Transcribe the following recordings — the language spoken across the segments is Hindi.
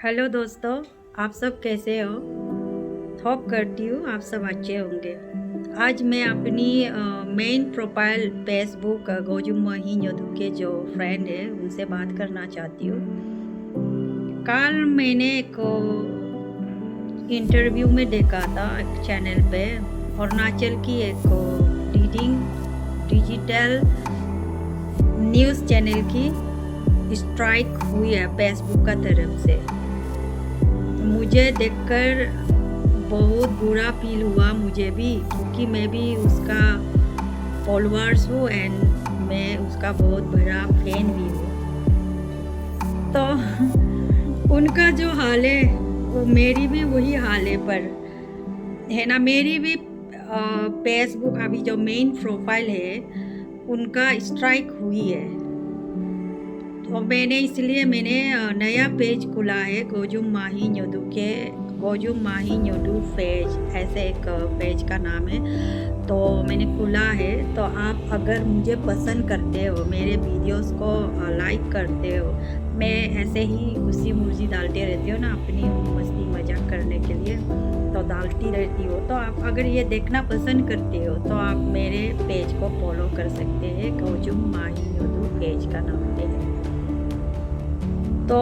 हेलो दोस्तों, आप सब कैसे हो? होप करती हूँ आप सब अच्छे होंगे। आज मैं अपनी मेन प्रोफाइल फेसबुक गोजुमही न्योदू के जो फ्रेंड है उनसे बात करना चाहती हूँ। कल मैंने एक इंटरव्यू में देखा था एक चैनल पे, अरुणाचल की एक रीडिंग डिजिटल न्यूज़ चैनल की स्ट्राइक हुई है फेसबुक का तरफ से। मुझे देखकर बहुत बुरा फील हुआ मुझे भी, क्योंकि मैं भी उसका फॉलोअर्स हूँ एंड मैं उसका बहुत बड़ा फैन भी हूँ। तो उनका जो हाल है वो मेरी भी वही हाल है, पर है ना, मेरी भी फेसबुक अभी जो मेन प्रोफाइल है उनका स्ट्राइक हुई है। तो मैंने नया पेज खुला है गोजुमही न्योदू पेज, ऐसे एक पेज का नाम है। तो मैंने खुला है, तो आप अगर मुझे पसंद करते हो, मेरे वीडियोस को लाइक करते हो, मैं ऐसे ही खुशी मुर्जी डालती रहती हूँ ना, अपनी मस्ती मजाक करने के लिए तो डालती रहती हो। तो आप अगर ये देखना पसंद करते हो तो आप मेरे पेज को फॉलो कर सकते हैं। गोजुमही न्योदू पेज का नाम है। तो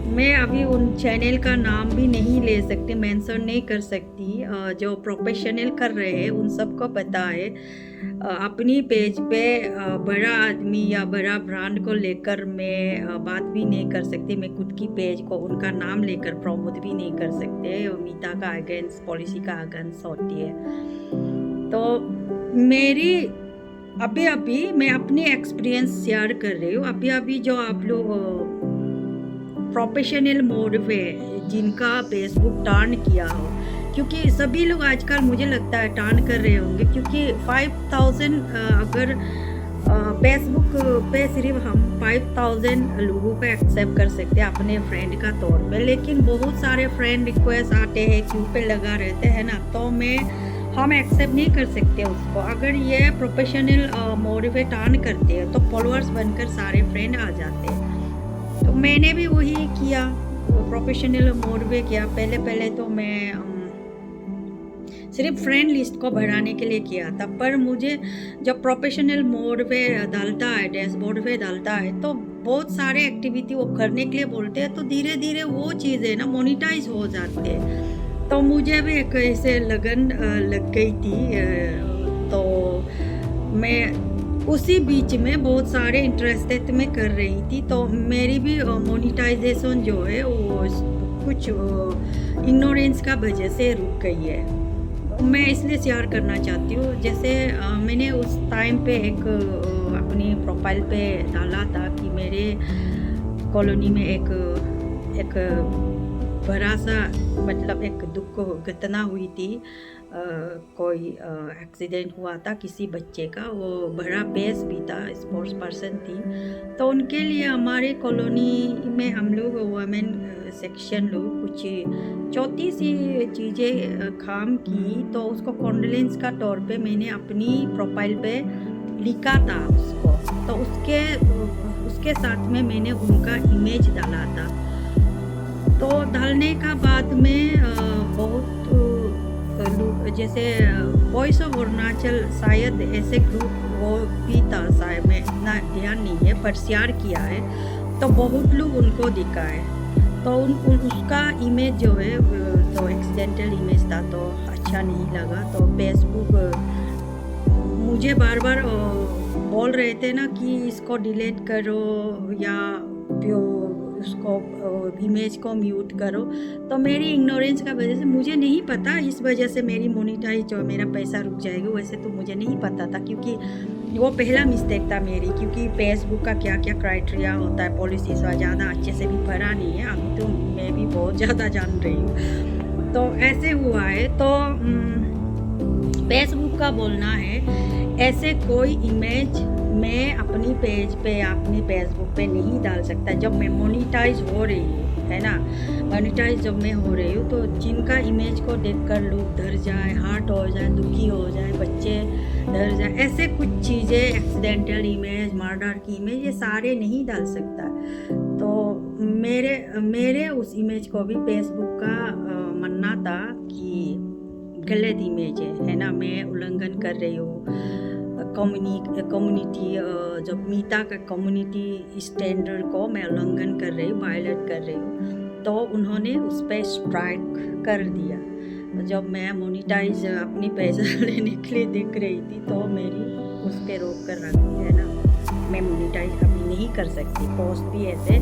मैं अभी उन चैनल का नाम भी नहीं ले सकती, मेंशन नहीं कर सकती। जो प्रोफेशनल कर रहे हैं उन सबको पता है। अपनी पेज पे बड़ा आदमी या बड़ा ब्रांड को लेकर मैं बात भी नहीं कर सकती। मैं खुद की पेज को उनका नाम लेकर प्रमोट भी नहीं कर सकते। मीता का अगेंस्ट पॉलिसी का अगेंस्ट होती है। तो मेरी अभी मैं अपनी एक्सपीरियंस शेयर कर रही हूँ। अभी जो आप लोग प्रोफेशनल मोड पे जिनका फेसबुक टर्न किया हो, क्योंकि सभी लोग आजकल मुझे लगता है टर्न कर रहे होंगे, क्योंकि 5000 अगर फेसबुक पे सिर्फ हम 5000 लोगों को एक्सेप्ट कर सकते हैं अपने फ्रेंड का तौर पे, लेकिन बहुत सारे फ्रेंड रिक्वेस्ट आते हैं, क्यू पे लगा रहते हैं ना, तो हम एक्सेप्ट नहीं कर सकते उसको। अगर ये प्रोफेशनल मोड पे टर्न करते हैं तो फॉलोअर्स बनकर सारे फ्रेंड आ जाते हैं। तो मैंने भी वही किया, प्रोफेशनल मोड पे किया। पहले तो मैं सिर्फ फ्रेंड लिस्ट को बढ़ाने के लिए किया था, पर मुझे जब प्रोफेशनल मोड पे डालता है, डैशबोर्ड पे डालता है, तो बहुत सारे एक्टिविटी वो करने के लिए बोलते हैं, तो धीरे धीरे वो चीज़ें ना मोनिटाइज हो जाते हैं। तो मुझे भी एक ऐसे लगन लग गई थी। तो मैं उसी बीच में बहुत सारे इंटरेस्टेड में कर रही थी, तो मेरी भी मोनिटाइजेशन जो है वो कुछ इग्नोरेंस का वजह से रुक गई है। मैं इसलिए शेयर करना चाहती हूँ। जैसे मैंने उस टाइम पे एक अपनी प्रोफाइल पे डाला था कि मेरे कॉलोनी में एक बड़ा सा, मतलब एक दुख घटना हुई थी। कोई एक्सीडेंट हुआ था किसी बच्चे का, वो बड़ा बेस भी था, स्पोर्ट्स पर्सन थी। तो उनके लिए हमारे कॉलोनी में हम लोग वुमेन सेक्शन लोग कुछ छोटी सी चीज़ें काम की, तो उसको कॉन्डोलेंस का तौर पे मैंने अपनी प्रोफाइल पे लिखा था उसको। तो उसके साथ में मैंने उनका इमेज डाला था। तो डालने का बाद में बहुत जैसे वॉइस ऑफ अरुणाचल, शायद ऐसे ग्रुप वो भी था, शायद मैं इतना ध्यान नहीं है, पर शेयर किया है, तो बहुत लोग उनको दिखा है। तो उसका इमेज जो है तो एक्सीडेंटल इमेज था, तो अच्छा नहीं लगा। तो फेसबुक मुझे बार बार बोल रहे थे ना कि इसको डिलीट करो या उसको इमेज को म्यूट करो। तो मेरी इग्नोरेंस का वजह से, मुझे नहीं पता, इस वजह से मेरी मोनिटाइज जो मेरा पैसा रुक जाएगा। वैसे तो मुझे नहीं पता था, क्योंकि वो पहला मिस्टेक था मेरी, क्योंकि फेसबुक का क्या क्या क्राइटेरिया होता है, पॉलिसीज ज़्यादा अच्छे से भी पढ़ा नहीं है, अभी तो मैं भी बहुत ज़्यादा जान रही हूँ। तो ऐसे हुआ है। तो फेसबुक का बोलना है ऐसे कोई इमेज मैं अपनी पेज पे या अपनी फेसबुक पे नहीं डाल सकता जब मैं मोनिटाइज हो रही हूँ, है ना। मोनिटाइज जब मैं हो रही हूँ, तो जिनका इमेज को देखकर लोग डर जाए, हार्ट हो जाए, दुखी हो जाए, बच्चे डर जाए, ऐसे कुछ चीज़ें, एक्सीडेंटल इमेज, मर्डर की इमेज, ये सारे नहीं डाल सकता। तो मेरे उस इमेज को भी फेसबुक का मानना था कि गलत इमेज है ना, मैं उल्लंघन कर रही हूँ कम्युनिटी जो मीता का कम्युनिटी स्टैंडर्ड को मैं उल्लंघन कर रही हूँ, वायलेट कर रही हूँ। तो उन्होंने उस पर स्ट्राइक कर दिया। जब मैं मोनिटाइज अपनी पैसा लेने के लिए देख रही थी तो मेरी उस पर रोक कर रख दी है ना, मैं मोनिटाइज अभी नहीं कर सकती। पोस्ट भी ऐसे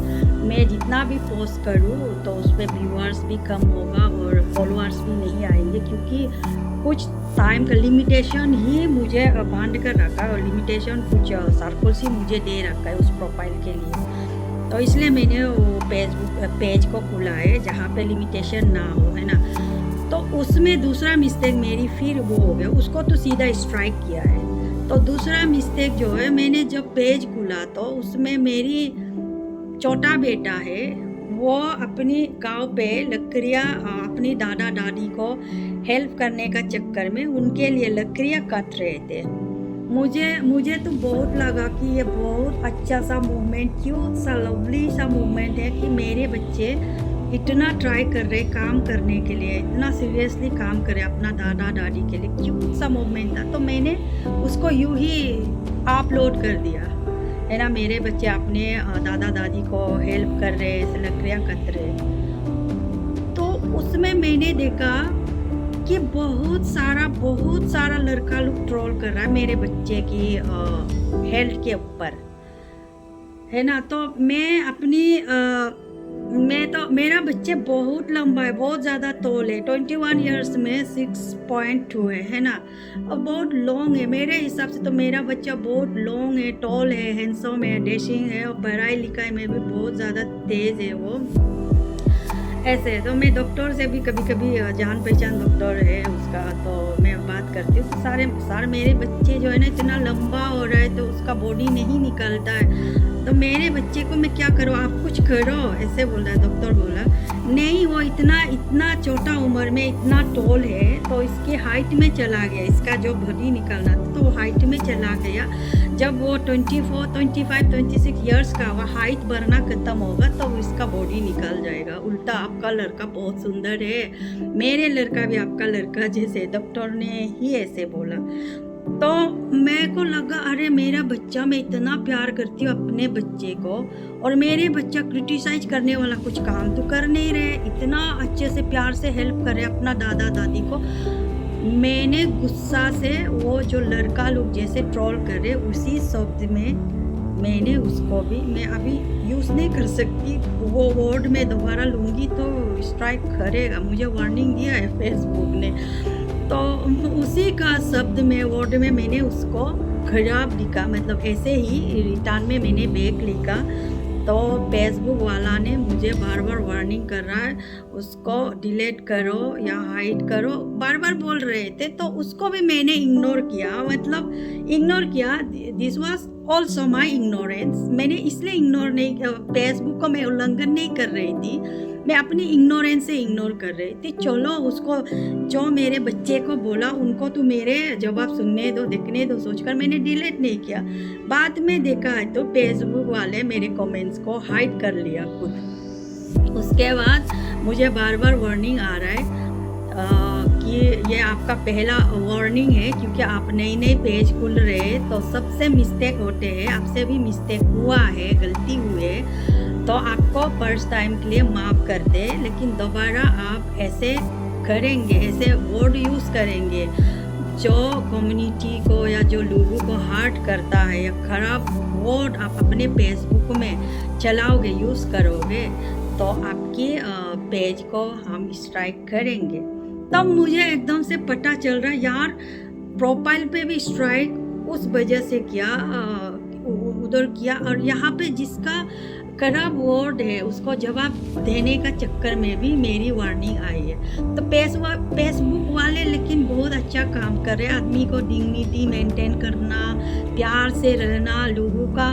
मैं जितना भी पोस्ट करूँ तो उस पर व्यूअर्स भी कम होगा और फॉलोअर्स भी नहीं आएंगे, क्योंकि कुछ टाइम का लिमिटेशन ही मुझे बांध कर रखा है और लिमिटेशन कुछ सर्कल्स ही मुझे दे रखा है उस प्रोफाइल के लिए। तो इसलिए मैंने वो पेज को खुला है जहाँ पे लिमिटेशन ना हो, है ना। तो उसमें दूसरा मिस्टेक मेरी फिर वो हो गया, उसको तो सीधा स्ट्राइक किया है। तो दूसरा मिस्टेक जो है, मैंने जब पेज खुला तो उसमें मेरी छोटा बेटा है, वो अपनी गांव पे लकड़ियाँ अपनी दादा दादी को हेल्प करने का चक्कर में उनके लिए लकड़ियाँ काट रहे थे। मुझे तो बहुत लगा कि ये बहुत अच्छा सा मूवमेंट, क्यूट सा लवली सा मूवमेंट है कि मेरे बच्चे इतना ट्राई कर रहे काम करने के लिए, इतना सीरियसली काम करे अपना दादा दादी के लिए। क्यूट सा मूवमेंट था, तो मैंने उसको यूं ही अपलोड कर दिया है ना। मेरे बच्चे अपने दादा दादी को हेल्प कर रहे, लकड़ियाँ कट रहे। तो उसमें मैंने देखा कि बहुत सारा लड़का लोग ट्रोल कर रहा है मेरे बच्चे की हेल्थ के ऊपर, है ना। तो मेरा बच्चे बहुत लंबा है, बहुत ज़्यादा तौल है, 21 इयर्स में 6.2 है ना, और बहुत लॉन्ग है। मेरे हिसाब से तो मेरा बच्चा बहुत लॉन्ग है, टॉल है, हैंडसम है, डैशिंग है, और पढ़ाई लिखाई में भी बहुत ज़्यादा तेज़ है वो ऐसे। तो मैं डॉक्टर से भी कभी जान पहचान डॉक्टर है उसका, तो मैं बात करती हूँ। सारे मेरे बच्चे जो है ना इतना लंबा हो रहा है तो उसका बॉडी नहीं निकलता है, तो मेरे बच्चे को मैं क्या करूँ, आप कुछ करो, ऐसे बोल रहा है। डॉक्टर बोला नहीं, वो इतना छोटा उम्र में इतना टॉल है तो इसकी हाइट में चला गया, इसका जो बॉडी निकलना था तो वो हाइट में चला गया। जब वो 24, 25, 26 इयर्स का वो हाइट बढ़ना खत्म होगा तो इसका बॉडी निकल जाएगा। उल्टा आपका लड़का बहुत सुंदर है, मेरे लड़का भी आपका लड़का जैसे, डॉक्टर ने ही ऐसे बोला। तो मेरे को लगा अरे मेरा बच्चा, मैं इतना प्यार करती हूँ अपने बच्चे को, और मेरे बच्चा क्रिटिसाइज करने वाला कुछ काम तो कर नहीं रहे, इतना अच्छे से प्यार से हेल्प करे अपना दादा दादी को। मैंने गुस्सा से वो जो लड़का लोग जैसे ट्रोल कर रहे उसी शब्द में मैंने उसको भी, मैं अभी यूज़ नहीं कर सकती वो वर्ड, में दोबारा लूँगी तो स्ट्राइक करेगा, मुझे वार्निंग दिया है फेसबुक ने। तो उसी का शब्द में वर्ड में मैंने उसको खराब लिखा, मतलब ऐसे ही रिटर्न में मैंने बैक लिखा। तो फेसबुक वाला ने मुझे बार बार वार्निंग कर रहा है, उसको डिलीट करो या हाइड करो, बार बार बोल रहे थे। तो उसको भी मैंने इग्नोर किया। This was also my ignorance. मैंने इसलिए इग्नोर नहीं, फेसबुक को मैं उल्लंघन नहीं कर रही थी, मैं अपनी इग्नोरेंस से इग्नोर कर रही थी। चलो उसको, जो मेरे बच्चे को बोला उनको तो मेरे जवाब सुनने दो, देखने दो, सोचकर मैंने डिलीट नहीं किया। बाद में देखा है तो फेसबुक वाले मेरे कमेंट्स को हाइड कर लिया खुद। उसके बाद मुझे बार बार वार्निंग आ रहा है कि ये आपका पहला वार्निंग है, क्योंकि आप नई पेज खुल रहे हैं तो सबसे मिस्टेक होते हैं, आपसे भी मिस्टेक हुआ है, गलती हुई है, तो आपको फर्स्ट टाइम के लिए माफ़ कर दे। लेकिन दोबारा आप ऐसे करेंगे, ऐसे वर्ड यूज़ करेंगे जो कम्युनिटी को या जो लोगों को हर्ट करता है, या ख़राब वर्ड आप अपने फेसबुक में चलाओगे, यूज़ करोगे, तो आपकी पेज को हम स्ट्राइक करेंगे। तब मुझे एकदम से पता चल रहा है यार, प्रोफाइल पे भी स्ट्राइक उस वजह से किया, उधर किया, और यहाँ पे जिसका खराब वर्ड है उसको जवाब देने का चक्कर में भी मेरी वार्निंग आई है। तो फेसबुक वाले लेकिन बहुत अच्छा काम कर रहे हैं, आदमी को डिग्निटी मेंटेन करना, प्यार से रहना, लोगों का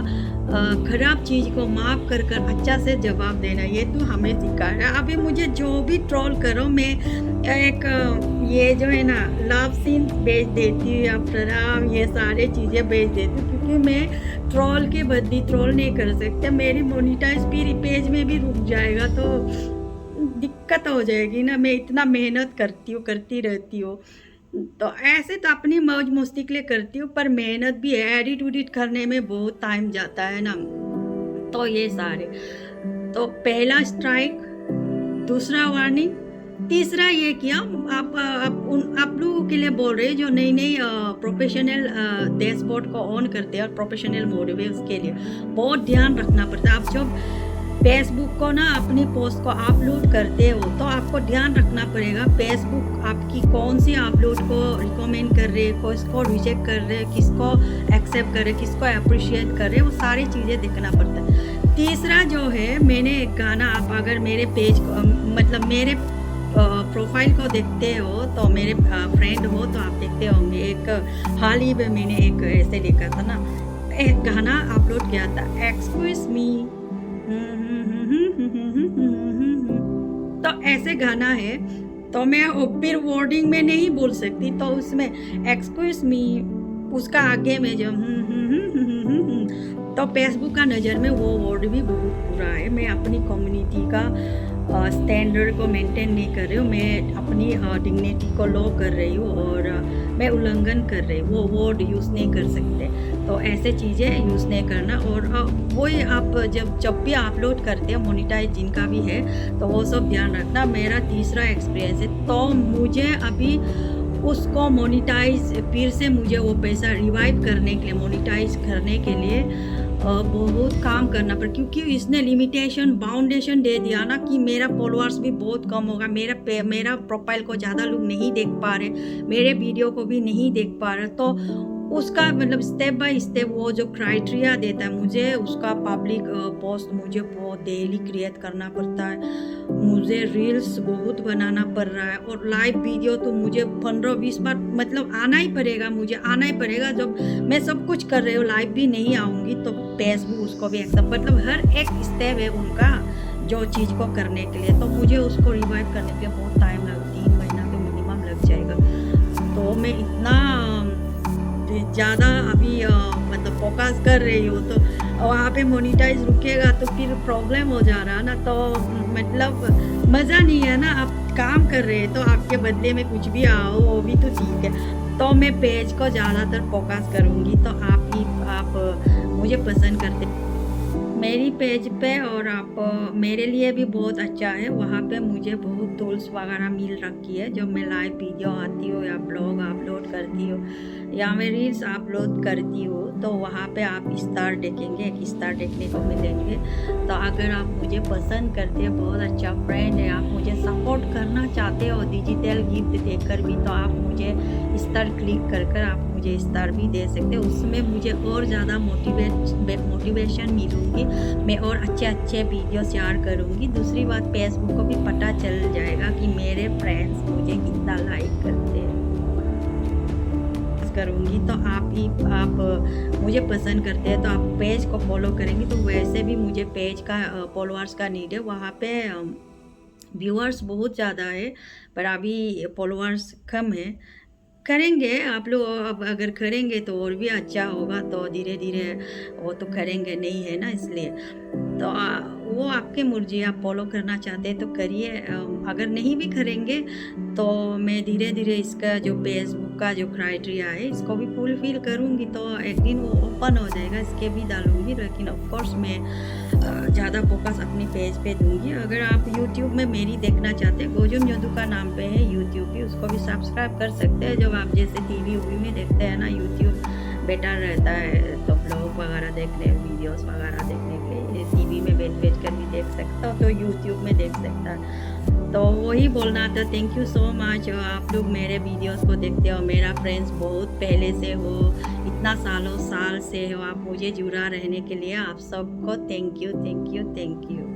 खराब चीज़ को माफ़ कर कर अच्छा से जवाब देना, ये तो हमें सिखाया है। अभी मुझे जो भी ट्रोल करो, मैं एक ये जो है ना लव सीन भेज देती हूँ या प्रणाम, ये सारी चीज़ें भेज देती हूँ, क्योंकि मैं ट्रोल के बदली ट्रोल नहीं कर सकते। मेरी मोनेटाइज भी पेज में भी रुक जाएगा तो दिक्कत हो जाएगी ना। मैं इतना मेहनत करती हूँ, करती रहती हूँ, तो ऐसे तो अपनी मौज मस्ती के लिए करती हूँ, पर मेहनत भी है, एडिट उडिट करने में बहुत टाइम जाता है ना। तो ये सारे, तो पहला स्ट्राइक, दूसरा वार्निंग, तीसरा ये किया। आप लोगों के लिए बोल रहे हैं जो नई नई प्रोफेशनल डैशबोर्ड को ऑन करते हैं और प्रोफेशनल मोड में, उसके लिए बहुत ध्यान रखना पड़ता है। आप जब फेसबुक को ना अपनी पोस्ट को अपलोड करते हो तो आपको ध्यान रखना पड़ेगा फेसबुक आपकी कौन सी अपलोड को रिकमेंड कर रहे हैं, किसको रिजेक्ट कर रहे हैं, किसको एक्सेप्ट कर रहे हैं, किसको अप्रिशिएट कर रहे हैं, वो सारी चीज़ें देखना पड़ता है। तीसरा जो है, मैंने एक गाना, आप अगर मेरे पेज को मतलब मेरे प्रोफाइल को देखते हो तो मेरे फ्रेंड हो तो आप देखते होंगे, एक हाल ही में मैंने एक ऐसे लिखा था ना, एक गाना अपलोड किया था, एक्सक्यूज मी, तो ऐसे गाना है, तो मैं फिर वर्डिंग में नहीं बोल सकती, तो उसमें एक्सक्यूज मी उसका आगे में जो तो फेसबुक का नज़र में वो वर्ड भी बहुत बुरा है। मैं अपनी कम्युनिटी का स्टैंडर्ड को मेंटेन नहीं कर रही हूँ, मैं अपनी डिग्निटी को लो कर रही हूँ और मैं उल्लंघन कर रही हूँ, वो वर्ड यूज़ नहीं कर सकते, तो ऐसे चीज़ें यूज़ नहीं करना। और वही आप जब भी अपलोड करते हो मोनेटाइज जिनका भी है तो वो सब ध्यान रखना। मेरा तीसरा एक्सपीरियंस है, तो मुझे अभी उसको मोनेटाइज फिर से मुझे वो पैसा रिवाइव करने के लिए, मोनेटाइज करने के लिए बहुत काम करना पड़ा, क्योंकि इसने लिमिटेशन बाउंडेशन दे दिया ना कि मेरा फॉलोअर्स भी बहुत कम होगा, मेरा प्रोफाइल को ज़्यादा लोग नहीं देख पा रहे, मेरे वीडियो को भी नहीं देख पा रहे, तो उसका मतलब स्टेप बाय स्टेप वो जो क्राइटेरिया देता है मुझे, उसका पब्लिक पोस्ट मुझे बहुत डेली क्रिएट करना पड़ता है, मुझे रील्स बहुत बनाना पड़ रहा है, और लाइव वीडियो तो मुझे 15-20 बार मतलब आना ही पड़ेगा, मुझे आना ही पड़ेगा। जब मैं सब कुछ कर रही हूँ, लाइव भी नहीं आऊँगी तो फेसबुक उसको भी एक्सेप्ट, मतलब हर एक स्टेप है उनका जो चीज़ को करने के लिए, तो मुझे उसको रिवाइव करने के लिए बहुत टाइम लगा, 3 महीना तो मिनिमम लग जाएगा। तो मैं इतना ज़्यादा अभी मतलब फोकस कर रही हूँ, तो वहाँ पे मोनेटाइज रुकेगा तो फिर प्रॉब्लम हो जा रहा है ना, तो मतलब मज़ा नहीं है ना। आप काम कर रहे हैं तो आपके बदले में कुछ भी आओ वो भी तो ठीक है, तो मैं पेज को ज़्यादातर फोकस करूँगी, तो आप मुझे पसंद करते मेरी पेज पे, और आप मेरे लिए भी बहुत अच्छा है, वहाँ पे मुझे बहुत टूल्स वगैरह मिल रखी है। जब मैं लाइव वीडियो आती हूँ या ब्लॉग अपलोड करती हूँ या मैं रील्स अपलोड करती हूँ, तो वहाँ पे आप स्टार देखेंगे, एक स्टार देखने को मिलेंगे। तो अगर आप मुझे पसंद करते हैं, बहुत अच्छा फ्रेंड है, आप मुझे सपोर्ट करना चाहते हो डिजिटल गिफ्ट देकर भी, तो आप मुझे स्टार क्लिक कर आप मुझे स्टार भी दे सकते हो, उसमें मुझे और ज़्यादा मोटिवेशन मिलूँगी, मैं और अच्छे वीडियो शेयर करूँगी। दूसरी बात, फेसबुक को भी पता चल जाएगा कि मेरे फ्रेंड्स मुझे कितना लाइक करते हैं करूँगी, तो आप मुझे पसंद करते हैं तो आप पेज को फॉलो करेंगे, तो वैसे भी मुझे पेज का फॉलोअर्स का नीड है, वहाँ पे व्यूअर्स बहुत ज़्यादा है पर अभी फॉलोअर्स कम है। करेंगे आप लोग, अब अगर करेंगे तो और भी अच्छा होगा, तो धीरे धीरे वो तो करेंगे नहीं है ना, इसलिए तो वो आपके मर्जी, आप फॉलो करना चाहते हैं तो करिए, अगर नहीं भी करेंगे तो मैं धीरे धीरे इसका जो फेसबुक का जो क्राइटेरिया है इसको भी फुलफिल करूँगी, तो एक दिन वो ओपन हो जाएगा, इसके भी डालूँगी। लेकिन ऑफकोर्स मैं ज़्यादा फोकस अपनी पेज पे दूँगी। अगर आप यूट्यूब में मेरी देखना चाहते हैं, गोजुम जदू का नाम पे है यूट्यूब भी, उसको भी सब्सक्राइब कर सकते हैं। जब आप जैसे टीवी में देखते हैं ना, यूट्यूब बेटर रहता है तो ब्लॉग वगैरह देखने, वीडियोस वगैरह देखने के लिए टीवी में बैठ कर भी देख सकता हो, तो यूट्यूब में देख सकता है। तो वही बोलना था, थैंक यू सो मच, आप लोग मेरे वीडियोस को देखते हो, मेरा फ्रेंड्स बहुत पहले से हो, इतना साल से हो, आप मुझे जुड़ा रहने के लिए आप सबको थैंक यू।